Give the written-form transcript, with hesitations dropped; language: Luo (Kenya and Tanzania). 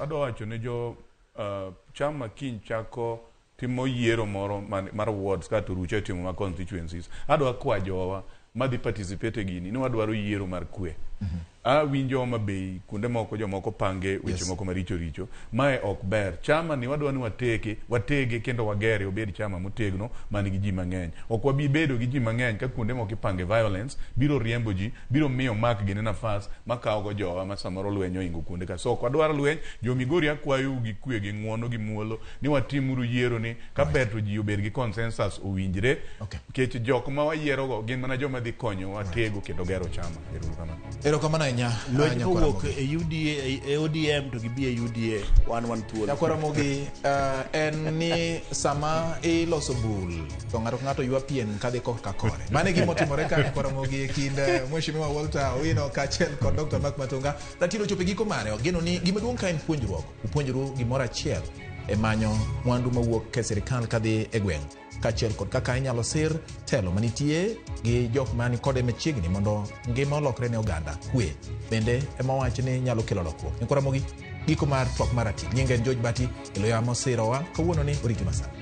adwa wacho ne jo chama Kiny chako timo yiero moro mar wards ka to ruche timo ma constituencies. Adwa kwa jowa madhi participate gini ni wadwaro yiero mar kwe. Winjo mabei kunde moko jomoko pange weche moko maricho richo. Mae ok ber. Chama ni wadwa ni watege kendo wagere obed chama motegno man gi ji mang'eny. Ok wabi bedo gi ji mang'eny ka kunde moko ipange violence, biro riembo ji, biro miyo mak gine nafas makawo go jowa ma samoro lwenyo ingo kunde ka. So kwadwaro lweny, jo Migori akwayo gi kwe gi ng'uono gi muolo ni watimuru yiero ni ka ber to ji obed gi consensus owinjre. Kech jok ma wayiero go gin mana joma dhi konyo watego kendo gero chama. Erokamano lweny kowuok e UDA e ODM to gibi e UDA wan thuolo. Ramogi en ni sama iloso bul to ng'ato ywa pien kadhi koka kore. Mane gima otimore ka Ramogi e kind Mheshimiwa Walter Owino kaachiel kod Dr. Mark Matunga. Ratiro chopo giko mare. Ogeno ni gima duong' ka en puonjruok. Upuonjru gimoro achiel e manyo mwandu mawuok ke sirikal kadhi e gweng'. Kaachiel kod kaka inyalo sir telo manitie gi jok mani kode machiegni mondo ngima olokre ne oganda kwe bende ema wach ni nyalo kelo lokruok. Ramogi giko mar twak mar Ratil. Nyinge George Bati ilo ya mosirowa kawuono ni oriti masana.